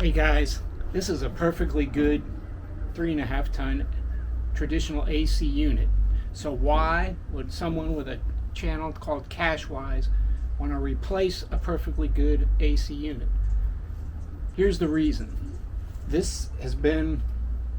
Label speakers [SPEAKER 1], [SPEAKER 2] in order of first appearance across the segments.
[SPEAKER 1] Hey guys, this is a perfectly good 3.5 ton traditional AC unit. So why would someone with a channel called Cashwise want to replace a perfectly good AC unit? Here's the reason. This has been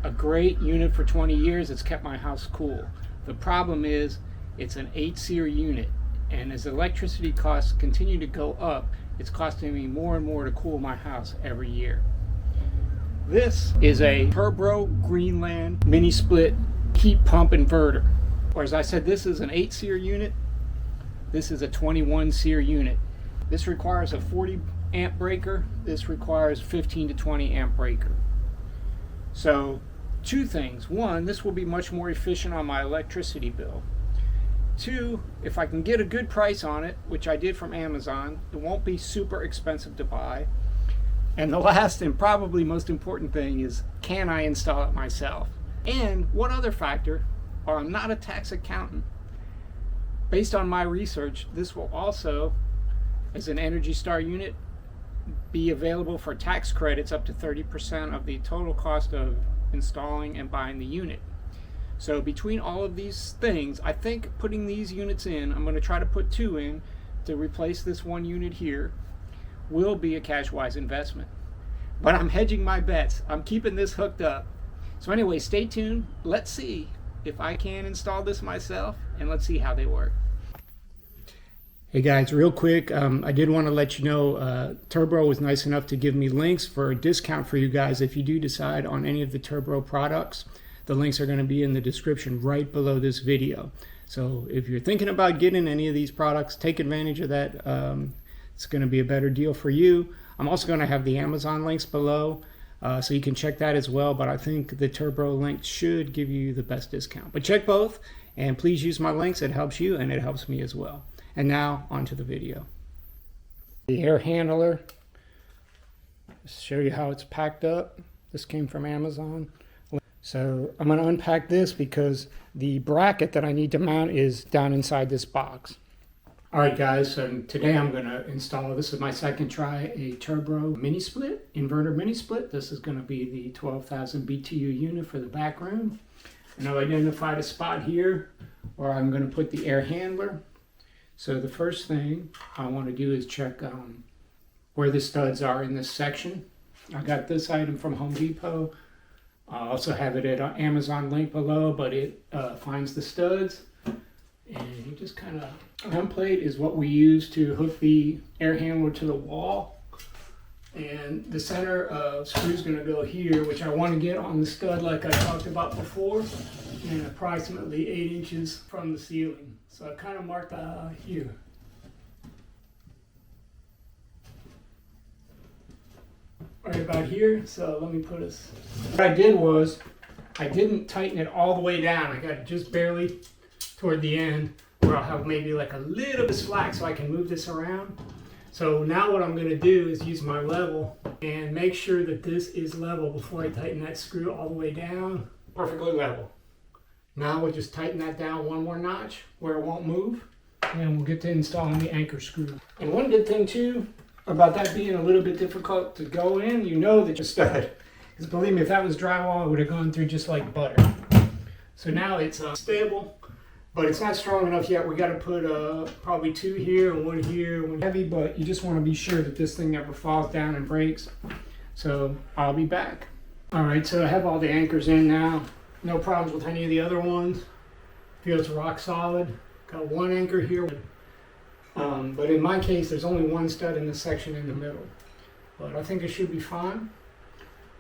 [SPEAKER 1] a great unit for 20 years. It's kept my house cool. The problem is it's an 8 Seer unit, and as electricity costs continue to go up, it's costing me more and more to cool my house every year. This is a Turbro Greenland mini split heat pump inverter. Or as I said, this is an 8 Seer unit. This is a 21 Seer unit. This requires a 40 amp breaker. This requires 15 to 20 amp breaker. So two things. One, this will be much more efficient on my electricity bill. Two, if I can get a good price on it, which I did from Amazon, it won't be super expensive to buy. And the last and probably most important thing is, can I install it myself? And one other factor, I'm not a tax accountant. Based on my research, this will also, as an Energy Star unit, be available for tax credits up to 30% of the total cost of installing and buying the unit. So between all of these things, I think putting these units in, I'm going to try to put 2 in to replace this 1 unit here, will be a Cashwise investment. But I'm hedging my bets. I'm keeping this hooked up. So anyway, stay tuned. Let's see if I can install this myself, and let's see how they work. Hey guys, real quick, I did want to let you know Turbro was nice enough to give me links for a discount for you guys if you do decide on any of the Turbro products. The links are going to be in the description right below this video. So if you're thinking about getting any of these products, take advantage of that. It's going to be a better deal for you. I'm also going to have the Amazon links below, so you can check that as well. But I think the Turbro link should give you the best discount. But check both, and please use my links. It helps you, and it helps me as well. And now, onto the video. The air handler. Just show you how it's packed up. This came from Amazon. So I'm going to unpack this because the bracket that I need to mount is down inside this box. Alright guys, so today I'm going to install, this is my second try, a Turbro mini split, inverter mini split. This is going to be the 12,000 BTU unit for the back room. And I've identified a spot here where I'm going to put the air handler. So the first thing I want to do is check where the studs are in this section. I got this item from Home Depot. I also have it at an Amazon link below, but it finds the studs. And you just kind of, template is what we use to hook the air handler to the wall. And the center screw is going to go here, which I want to get on the stud like I talked about before, and approximately 8 inches from the ceiling. So I kind of marked here. Right about here. So let me put this. What I did was, I didn't tighten it all the way down. I got it just barely toward the end, where I'll have maybe like a little bit slack so I can move this around. So now what I'm going to do is use my level and make sure that this is level before I tighten that screw all the way down. Perfectly level. Now we'll just tighten that down one more notch where it won't move, and we'll get to installing the anchor screw. And one good thing too about that being a little bit difficult to go in, you know that you're stud. Because believe me, if that was drywall, it would have gone through just like butter. So now it's stable. But it's not strong enough yet. We got to put probably 2 here and 1 here, 1 heavy, but you just want to be sure that this thing never falls down and breaks. So I'll be back. All right, so I have all the anchors in now. No problems with any of the other ones. Feels rock solid. Got 1 anchor here. But in my case, there's only 1 stud in this section in the middle. But I think it should be fine.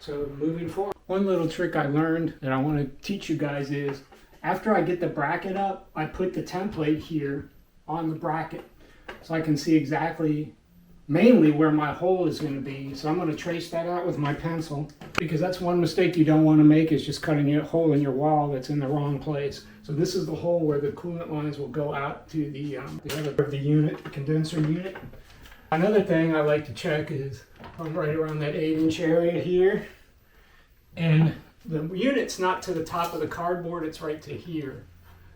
[SPEAKER 1] So moving forward. One little trick I learned that I want to teach you guys is, after I get the bracket up, I put the template here on the bracket so I can see exactly, mainly where my hole is going to be. So I'm going to trace that out with my pencil, because that's one mistake you don't want to make, is just cutting a hole in your wall that's in the wrong place. So this is the hole where the coolant lines will go out to the other of the unit, the condenser unit. Another thing I like to check is right around that 8-inch area here. And the unit's not to the top of the cardboard, it's right to here.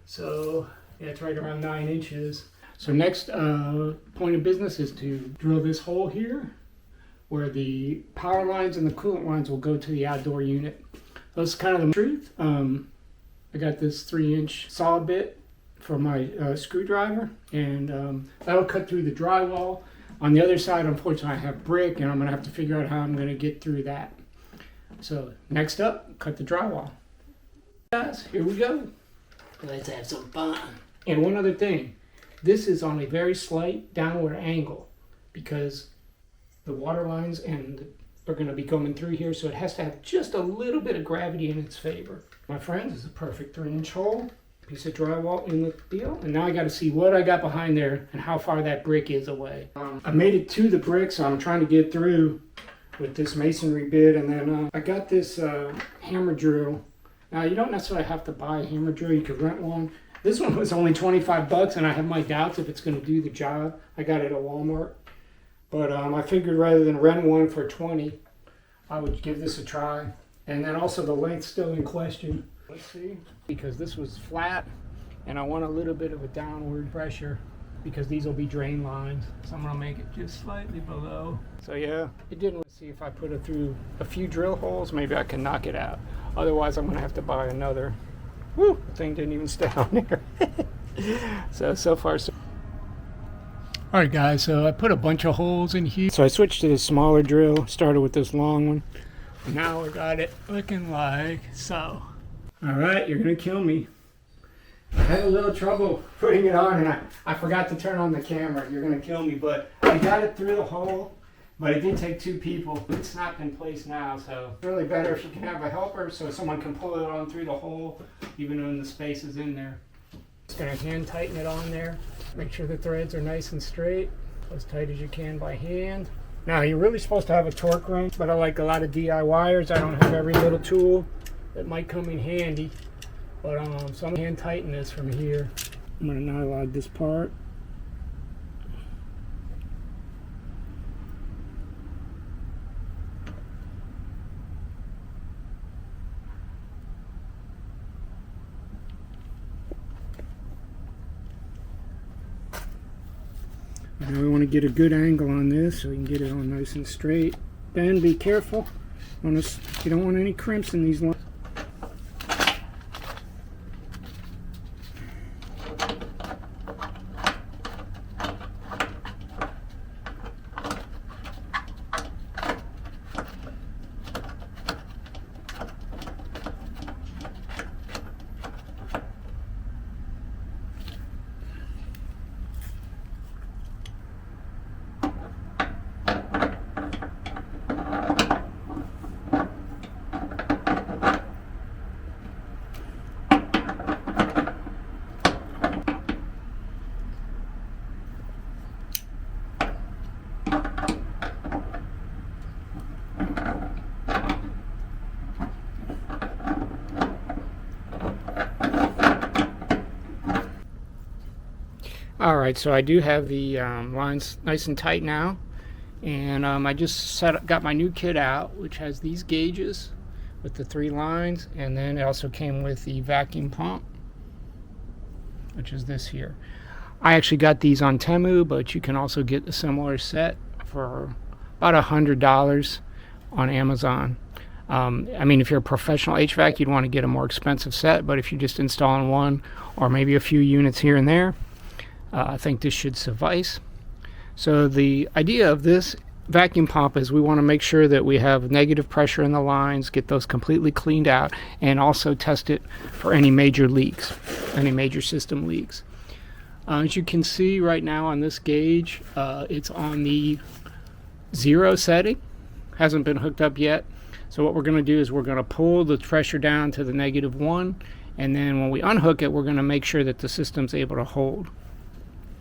[SPEAKER 1] So yeah, it's right around 9 inches. So next point of business is to drill this hole here where the power lines and the coolant lines will go to the outdoor unit. That's kind of the truth. I got this 3-inch saw bit for my screwdriver, and that'll cut through the drywall. On the other side, unfortunately, I have brick, and I'm going to have to figure out how I'm going to get through that. So next up, cut the drywall. Guys, here we go. Let's have some fun. And one other thing, this is on a very slight downward angle because the water lines are going to be coming through here, so it has to have just a little bit of gravity in its favor. My friends, this is a perfect 3-inch hole, piece of drywall in the deal, and now I got to see what I got behind there and how far that brick is away. I made it to the brick, so I'm trying to get through with this masonry bit, and then I got this hammer drill. Now you don't necessarily have to buy a hammer drill, you could rent one. This one was only 25 bucks, and I have my doubts if it's going to do the job. I got it at Walmart. But I figured rather than rent one for 20, I would give this a try. And then also the length's still in question. Let's see, because this was flat, and I want a little bit of a downward pressure because these will be drain lines. So I'm gonna make it just slightly below. So yeah, it didn't. Let's see if I put it through a few drill holes, maybe I can knock it out. Otherwise, I'm gonna have to buy another. Woo, the thing didn't even stay on there. So far, so. Alright guys, so I put a bunch of holes in here. So I switched to the smaller drill, started with this long one. Now I got it looking like so. Alright, you're gonna kill me. I had a little trouble putting it on, and I forgot to turn on the camera. You're gonna kill me, but I got it through the hole, but it did take 2 people. It's snapped in place now, so it's really better if you can have a helper so someone can pull it on through the hole, even when the space is in there. Just gonna hand tighten it on there. Make sure the threads are nice and straight, as tight as you can by hand. Now you're really supposed to have a torque wrench, but I like a lot of DIYers. I don't have every little tool that might come in handy. But so I'm gonna hand tighten this from here. I'm gonna nylon this part. Now we want to get a good angle on this so we can get it on nice and straight. Then be careful. You don't want any crimps in these lines. Alright, so I do have the lines nice and tight now, and I just got my new kit out, which has these gauges with the 3 lines, and then it also came with the vacuum pump, which is this here. I actually got these on Temu, but you can also get a similar set for about $100 on Amazon. I mean, if you're a professional HVAC, you'd want to get a more expensive set, but if you're just installing one or maybe a few units here and there, I think this should suffice. So the idea of this vacuum pump is we want to make sure that we have negative pressure in the lines, get those completely cleaned out, and also test it for any major leaks, any major system leaks. As you can see right now on this gauge, it's on the 0 setting, hasn't been hooked up yet. So what we're going to do is we're going to pull the pressure down to the -1, and then when we unhook it, we're going to make sure that the system's able to hold.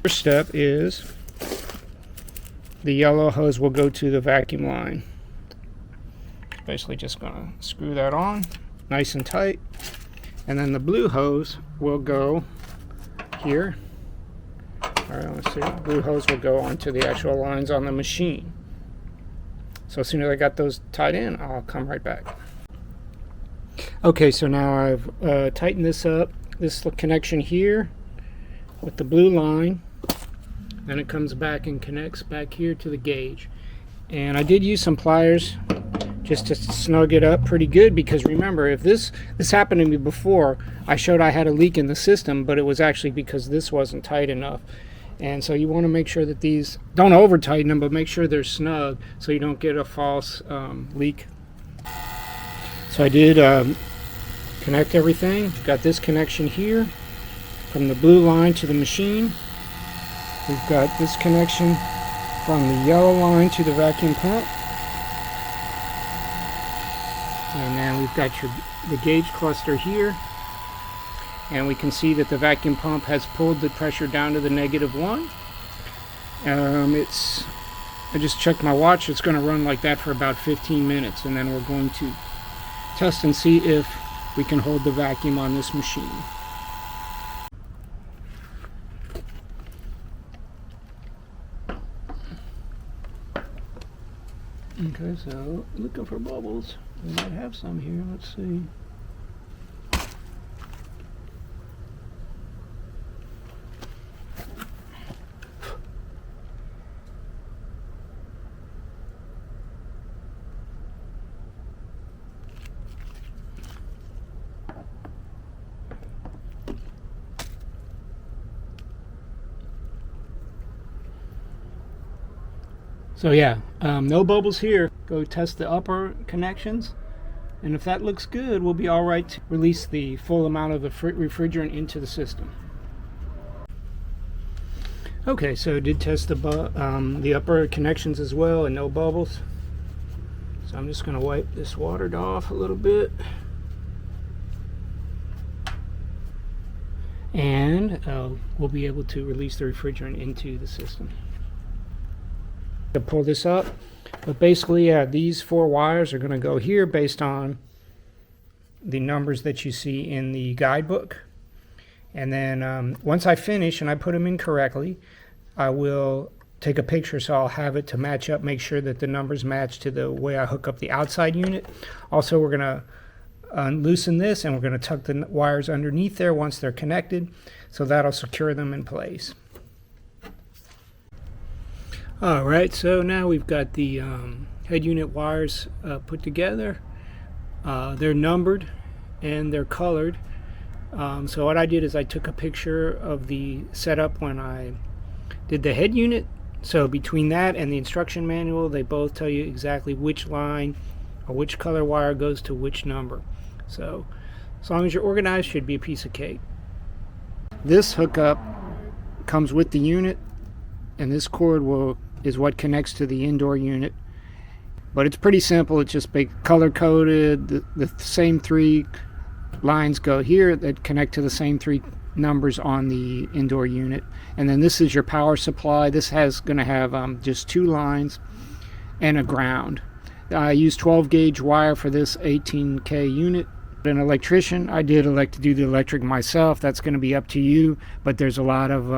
[SPEAKER 1] First step is the yellow hose will go to the vacuum line. Basically just going to screw that on nice and tight, and then the blue hose will go here. Alright, let's see. The blue hose will go onto the actual lines on the machine. So as soon as I got those tied in, I'll come right back. Okay, so now I've tightened this up, this connection here with the blue line. Then it comes back and connects back here to the gauge. And I did use some pliers just to snug it up pretty good, because remember, if this happened to me before, I showed I had a leak in the system, but it was actually because this wasn't tight enough. And so you want to make sure that these, don't over tighten them, but make sure they're snug so you don't get a false leak. So I did connect everything. Got this connection here from the blue line to the machine. We've got this connection from the yellow line to the vacuum pump. And then we've got the gauge cluster here. And we can see that the vacuum pump has pulled the pressure down to the -1. I just checked my watch. It's going to run like that for about 15 minutes, and then we're going to test and see if we can hold the vacuum on this machine. Okay, so looking for bubbles. We might have some here. Let's see. So yeah, no bubbles here. Go test the upper connections, and if that looks good, we'll be all right to release the full amount of the refrigerant into the system. Okay, so did test the upper connections as well, and no bubbles. So I'm just going to wipe this water off a little bit, and we'll be able to release the refrigerant into the system. To pull this up, but basically, yeah, these 4 wires are going to go here based on the numbers that you see in the guidebook. And then once I finish and I put them in correctly, I will take a picture, so I'll have it to match up, make sure that the numbers match to the way I hook up the outside unit. Also, we're going to loosen this, and we're going to tuck the wires underneath there once they're connected, so that'll secure them in place. Alright, so now we've got the head unit wires put together. They're numbered and they're colored. So what I did is I took a picture of the setup when I did the head unit. So between that and the instruction manual, they both tell you exactly which line or which color wire goes to which number. So as long as you're organized, should be a piece of cake. This hookup comes with the unit, and this cord is what connects to the indoor unit. But it's pretty simple. It's just color coded. The same 3 lines go here that connect to the same 3 numbers on the indoor unit. And then this is your power supply. This has going to have just 2 lines and a ground. I used 12 gauge wire for this 18K unit. An electrician, I did elect to do the electric myself. That's going to be up to you, but there's a lot of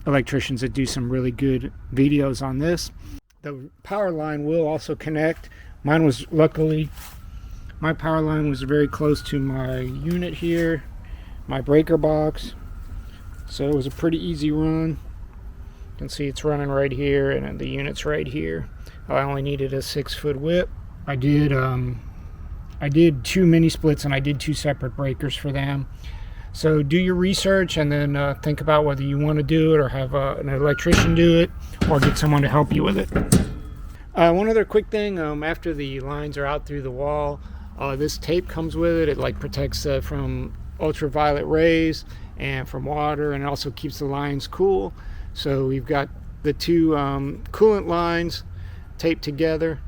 [SPEAKER 1] electricians that do some really good videos on this. The power line will also connect. Mine was, luckily, my power line was very close to my unit here, my breaker box, so it was a pretty easy run. You can see it's running right here, and the unit's right here. I only needed a 6-foot whip. I did 2 mini splits, and I did 2 separate breakers for them. So do your research, and then think about whether you want to do it or have an electrician do it, or get someone to help you with it. One other quick thing, after the lines are out through the wall, this tape comes with it. It like protects from ultraviolet rays and from water, and it also keeps the lines cool. So we've got the 2 coolant lines taped together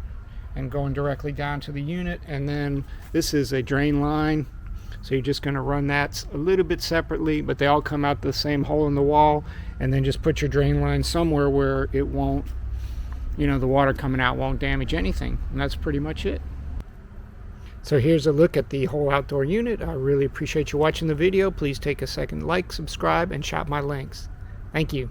[SPEAKER 1] and going directly down to the unit, and then this is a drain line, so you're just going to run that a little bit separately, but they all come out the same hole in the wall, and then just put your drain line somewhere where it won't, the water coming out won't damage anything, and that's pretty much it. So here's a look at the whole outdoor unit. I really appreciate you watching the video. Please take a second, like, subscribe, and shop my links. Thank you.